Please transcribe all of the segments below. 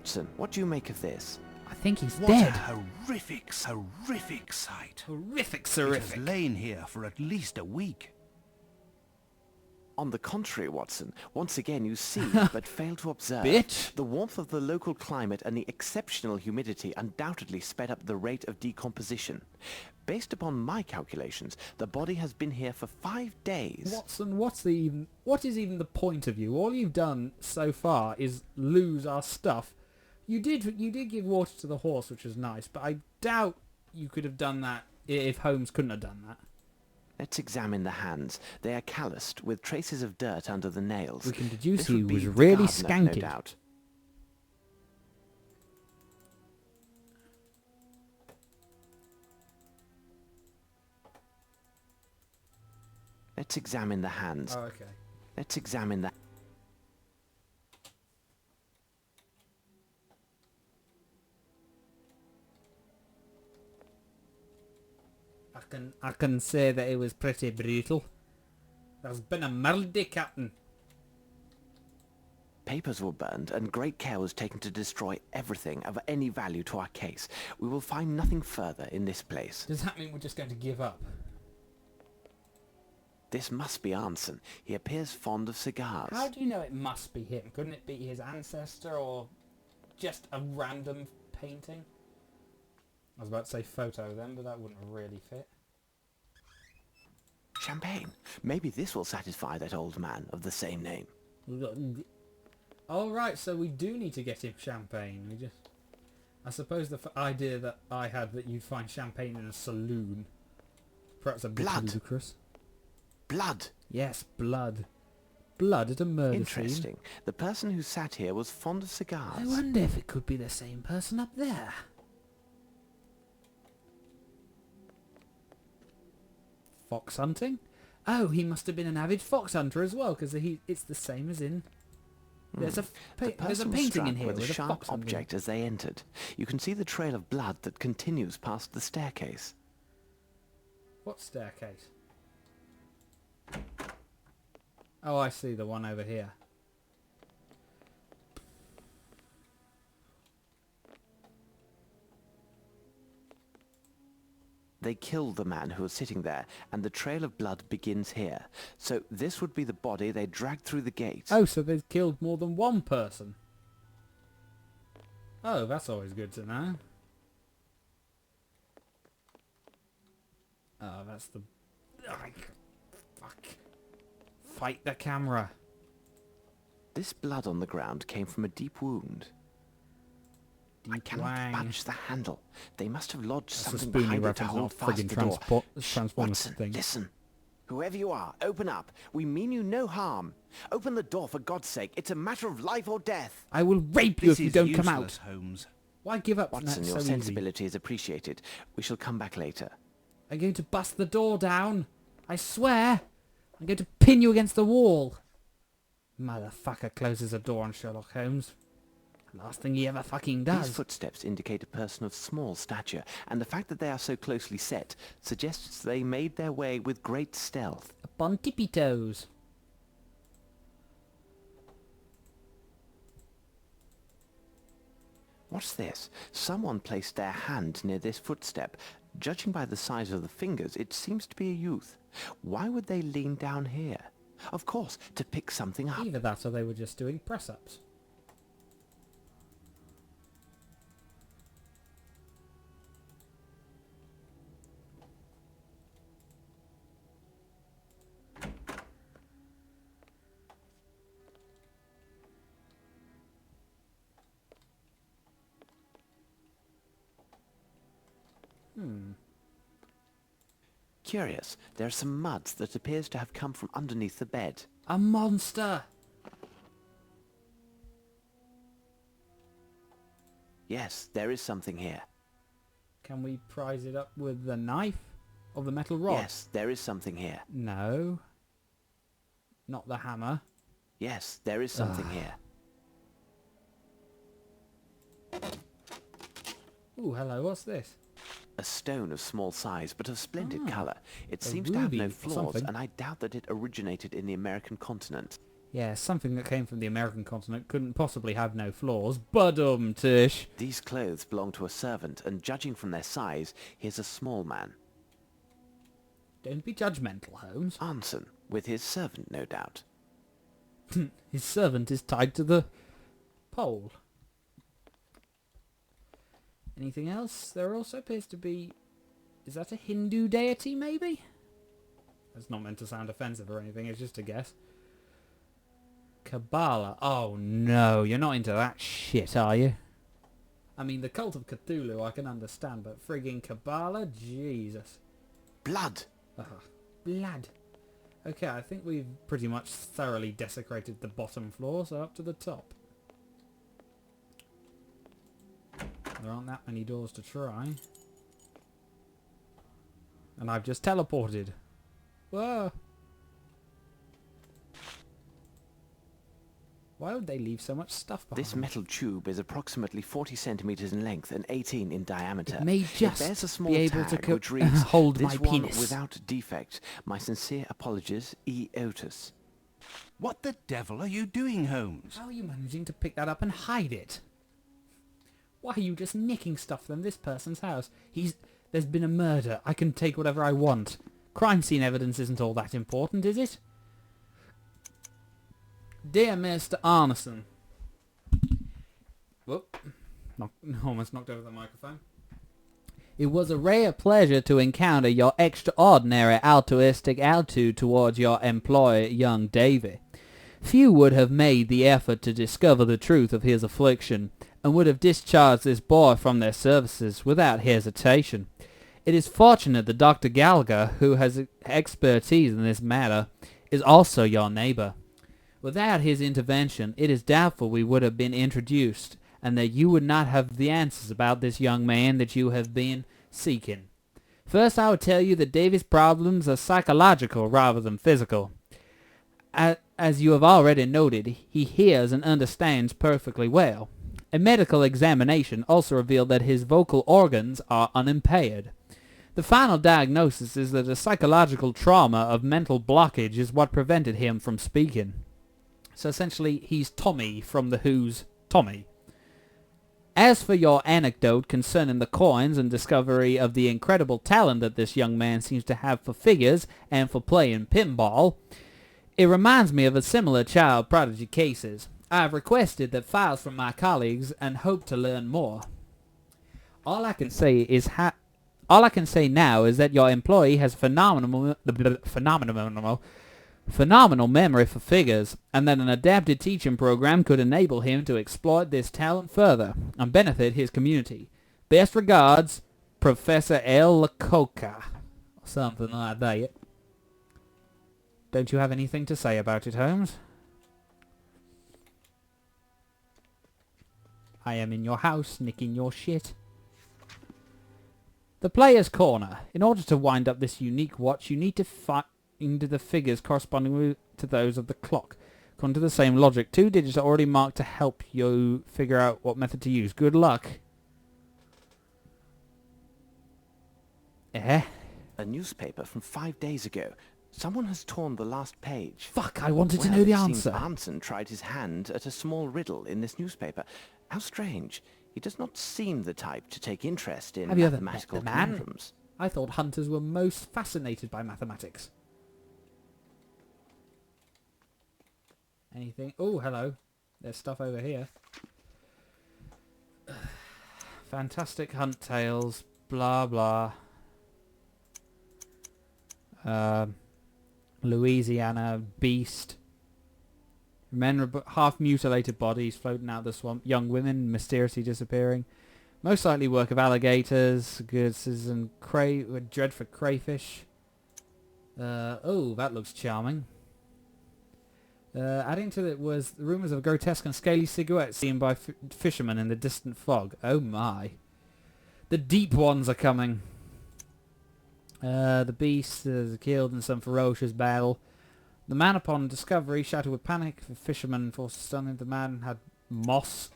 Watson, what do you make of this? I think he's What dead. a horrific sight. Horrific, It has lain here for at least a week. On the contrary, Watson, once again you see, but fail to observe. Bitch. The warmth of the local climate and the exceptional humidity undoubtedly sped up the rate of decomposition. Based upon my calculations, the body has been here for 5 days. Watson, what is even the point of you? All you've done so far is lose our stuff. You did give water to the horse, which was nice, but I doubt you could have done that if Holmes couldn't have done that. Let's examine the hands. They are calloused, with traces of dirt under the nails. We can deduce This he would be was the really gardener, no skanky. doubt. Let's examine the hands. Oh, okay. Let's examine the... I can say that it was pretty brutal. There's been a murder, Captain. Papers were burned, and great care was taken to destroy everything of any value to our case. We will find nothing further in this place. Does that mean we're just going to give up? This must be Arnson. He appears fond of cigars. How do you know it must be him? Couldn't it be his ancestor or just a random painting? I was about to say photo then, but that wouldn't really fit. Champagne. Maybe this will satisfy that old man of the same name. Oh right, so we do need to get him champagne. I suppose the idea that I had that you'd find champagne in a saloon, perhaps a bit Blood. ludicrous. Blood. Yes, blood. Blood at a murder Interesting. scene. The person who sat here was fond of cigars. I wonder if it could be the same person up there. Fox hunting? Oh, he must have been an avid fox hunter as well, because it's the same as in... There's a The there's a person was painting struck in here with with a a sharp fox hunting. object as they entered. You can see the trail of blood that continues past the staircase. What staircase? Oh, I see, the one over here. They killed the man who was sitting there, and the trail of blood begins here. So this would be the body they dragged through the gate. Oh, so they've killed more than one person. Oh, that's always good to know. Oh, that's the... Fuck. Fight the camera. This blood on the ground came from a deep wound. I cannot Wang. budge the handle. They must have lodged That's a something spoony behind it to reference, hold not fast friggin' the door. Transformers Watson, thing. listen. Whoever you are, open up. We mean you no harm. Open the door for God's sake. It's a matter of life or death. I will rape you This if you is don't come useless, out. Holmes. Why give up? Watson, That's your so easy. sensibility is appreciated. We shall come back later. I'm going to bust the door down. I swear. I'm going to pin you against the wall. Motherfucker closes the door on Sherlock Holmes. Last thing he ever fucking does. These footsteps indicate a person of small stature, and the fact that they are so closely set suggests they made their way with great stealth. Upon tippy toes. What's this? Someone placed their hand near this footstep. Judging by the size of the fingers, it seems to be a youth. Why would they lean down here? Of course, to pick something up. Either that or they were just doing press-ups. Curious, there are some muds that appears to have come from underneath the bed. A monster! Yes, there is something here. Can we prise it up with the knife? Or the metal rod? Yes, there is something here. No. Not the hammer. Yes, there is something here. Ooh, hello, what's this? A stone of small size, but of splendid Ah, colour. It a seems to have ruby no or flaws, something. and I doubt that it originated in the American continent. Yeah, something that came from the American continent couldn't possibly have no flaws. Tush. These clothes belong to a servant, and judging from their size, he is a small man. Don't be judgmental, Holmes. Arnson, with his servant, no doubt. His servant is tied to the pole. Anything else? There also appears to be... Is that a Hindu deity, maybe? That's not meant to sound offensive or anything, it's just a guess. Kabbalah. Oh no, you're not into that shit, are you? I mean, the cult of Cthulhu I can understand, but friggin' Kabbalah? Jesus. Blood! Blood. Okay, I think we've pretty much thoroughly desecrated the bottom floor, so up to the top. There aren't that many doors to try. And I've just teleported. Whoa! Why would they leave so much stuff behind? This metal tube is approximately 40 centimeters in length and 18 in diameter. It may just bears a small be able tag to which reads, hold "This my one penis." without defect. My sincere apologies, E. Otis." What the devil are you doing, Holmes? How are you managing to pick that up and hide it? Why are you just nicking stuff from this person's house? There's been a murder. I can take whatever I want. Crime scene evidence isn't all that important, is it? Dear Mr. Arneson. Whoop. Almost knocked over the microphone. It was a rare pleasure to encounter your extraordinary altruistic attitude towards your employer, young Davy. Few would have made the effort to discover the truth of his affliction, and would have discharged this boy from their services without hesitation. It is fortunate that Dr. Gallagher, who has expertise in this matter, is also your neighbor. Without his intervention, it is doubtful we would have been introduced, and that you would not have the answers about this young man that you have been seeking. First, I would tell you that Davy's problems are psychological rather than physical. As you have already noted, he hears and understands perfectly well. A medical examination also revealed that his vocal organs are unimpaired. The final diagnosis is that a psychological trauma of mental blockage is what prevented him from speaking. So essentially, he's Tommy from The Who's Tommy. As for your anecdote concerning the coins and discovery of the incredible talent that this young man seems to have for figures and for playing pinball, it reminds me of a similar child prodigy cases. I have requested that files from my colleagues and hope to learn more. All I can say now is that your employee has phenomenal memory for figures, and that an adapted teaching program could enable him to exploit this talent further and benefit his community. Best regards, Professor L. Lacoca. Something like that. Don't you have anything to say about it, Holmes? I am in your house, nicking your shit. The player's corner. In order to wind up this unique watch, you need to find the figures corresponding to those of the clock. According to the same logic, 2 digits are already marked to help you figure out what method to use. Good luck. A newspaper from 5 days ago. Someone has torn the last page. Fuck, I wanted to know the It seems answer. Arnson tried his hand at a small riddle in this newspaper. How strange. He does not seem the type to take interest in Have you ever met mathematical the man? conundrums. I thought hunters were most fascinated by mathematics. Anything? Oh, hello. There's stuff over here. Fantastic hunt tales. Blah, blah. Louisiana beast. Men half-mutilated bodies floating out of the swamp. Young women mysteriously disappearing. Most likely work of alligators. Goods and dread for crayfish. Oh, that looks charming. Adding to it was rumours of a grotesque and scaly cigarette seen by fishermen in the distant fog. Oh my. The deep ones are coming. The beast is killed in some ferocious battle. The man upon discovery shouted with panic. The fisherman forced to stun him. The man had moss,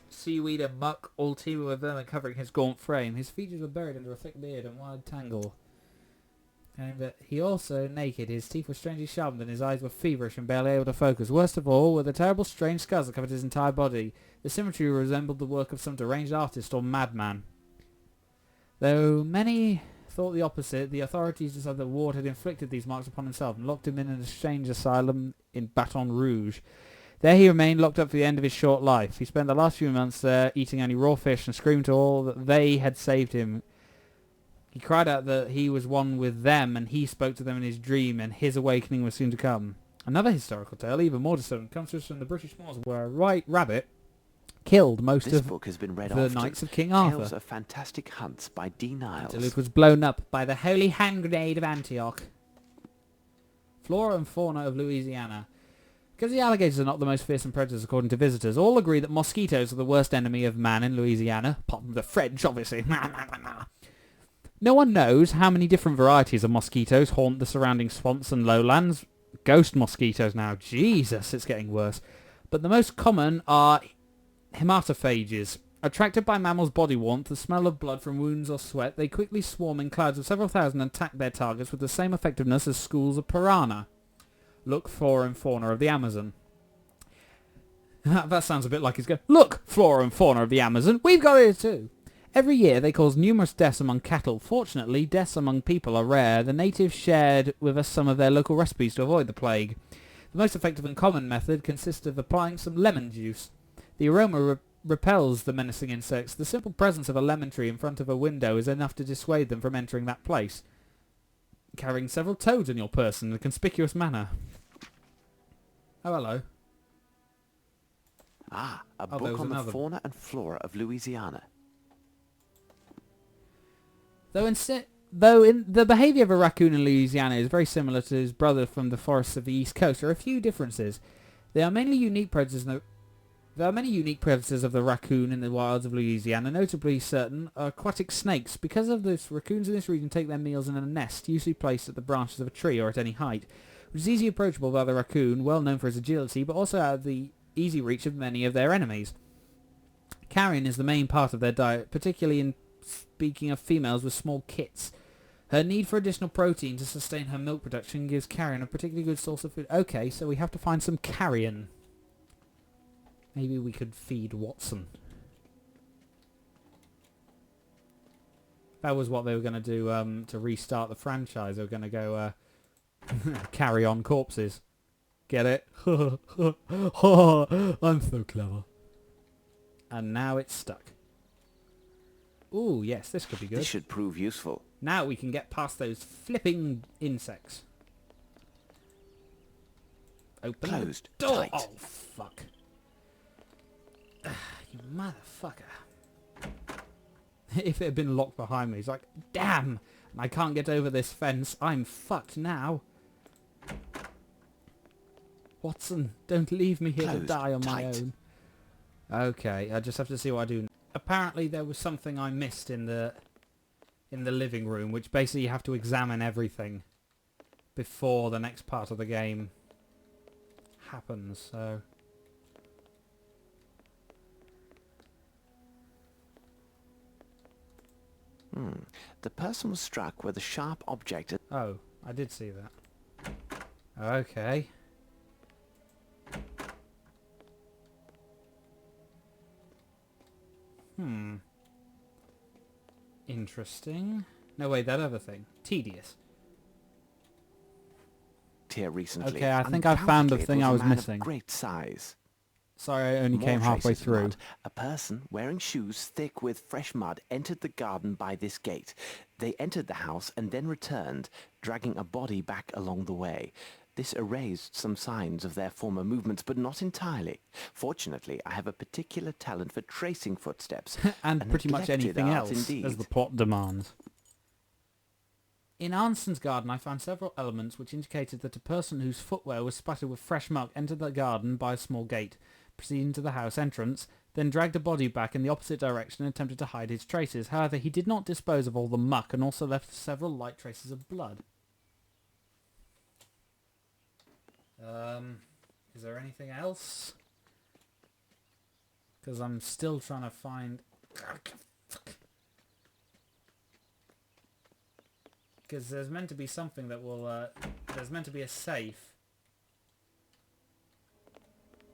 seaweed and muck all teeming with vermin covering his gaunt frame. His features were buried under a thick beard and wide tangle. But he also naked. His teeth were strangely sharpened and his eyes were feverish and barely able to focus. Worst of all were the terrible strange scars that covered his entire body. The symmetry resembled the work of some deranged artist or madman. Though many thought the opposite, the authorities decided that Ward had inflicted these marks upon himself and locked him in an exchange asylum in Baton Rouge. There he remained locked up for the end of his short life. He spent the last few months there eating only raw fish and screamed to all that they had saved him. He cried out that he was one with them, and he spoke to them in his dream, and his awakening was soon to come. Another historical tale, even more disturbing, comes to us from the British Moors, where a white rabbit killed most This of book has been read the often. Knights of King Tales Arthur. of Fantastic Hunts by D. Niles. Until it was blown up by the Holy Hand Grenade of Antioch. Flora and fauna of Louisiana. Because the alligators are not the most fearsome predators according to visitors, all agree that mosquitoes are the worst enemy of man in Louisiana, apart from the French, obviously. No one knows how many different varieties of mosquitoes haunt the surrounding swamps and lowlands. Ghost mosquitoes now. Jesus, it's getting worse. But the most common are hematophages. Attracted by mammals' body warmth, the smell of blood from wounds or sweat, they quickly swarm in clouds of several thousand and attack their targets with the same effectiveness as schools of piranha. Look, flora and fauna of the Amazon. That sounds a bit like he's going, look, flora and fauna of the Amazon, we've got it too. Every year they cause numerous deaths among cattle. Fortunately, deaths among people are rare. The natives shared with us some of their local recipes to avoid the plague. The most effective and common method consists of applying some lemon juice. The aroma repels the menacing insects. The simple presence of a lemon tree in front of a window is enough to dissuade them from entering that place. Carrying several toads in your person in a conspicuous manner. Oh, hello. Ah, a there book was on the another. fauna and flora of Louisiana. Though in the behaviour of a raccoon in Louisiana is very similar to his brother from the forests of the East Coast, there are a few differences. There are many unique predators of the raccoon in the wilds of Louisiana, notably certain aquatic snakes. Because of this, raccoons in this region take their meals in a nest, usually placed at the branches of a tree or at any height, which is easily approachable by the raccoon, well known for his agility, but also out of the easy reach of many of their enemies. Carrion is the main part of their diet, particularly in speaking of females with small kits. Her need for additional protein to sustain her milk production gives carrion a particularly good source of food. Okay, so we have to find some carrion. Maybe we could feed Watson. That was what they were going to do to restart the franchise. They were going to go carry on corpses. Get it? I'm so clever. And now it's stuck. Ooh, yes, this could be good. This should prove useful. Now we can get past those flipping insects. Open Closed. the door. Tight. Oh, fuck. You motherfucker. If it had been locked behind me, he's like, damn, I can't get over this fence. I'm fucked now. Watson, don't leave me here to Closed. die on my Tight. own. Okay, I just have to see what I do. Apparently there was something I missed in the living room, which basically you have to examine everything before the next part of the game happens, so... The person was struck with a sharp object. Oh, I did see that. Okay. Interesting. No, wait, that other thing. Tedious. Here recently. Okay, I think I found the Undoubtedly, it thing I a was man of missing. Great size. Sorry, I only More came halfway traces of through. mud. A person wearing shoes thick with fresh mud entered the garden by this gate. They entered the house and then returned, dragging a body back along the way. This erased some signs of their former movements, but not entirely. Fortunately, I have a particular talent for tracing footsteps. And A pretty much neglected anything art else, indeed. as the plot demands. In Arnson's garden, I found several elements which indicated that a person whose footwear was spattered with fresh muck entered the garden by a small gate, proceeding to the house entrance, then dragged a body back in the opposite direction and attempted to hide his traces. However, he did not dispose of all the muck and also left several light traces of blood. Is there anything else? Because I'm still trying to find... Because there's meant to be something that will... there's meant to be a safe.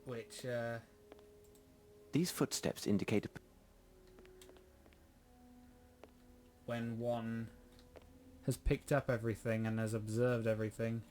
Which... These footsteps indicate a... when one has picked up everything and has observed everything.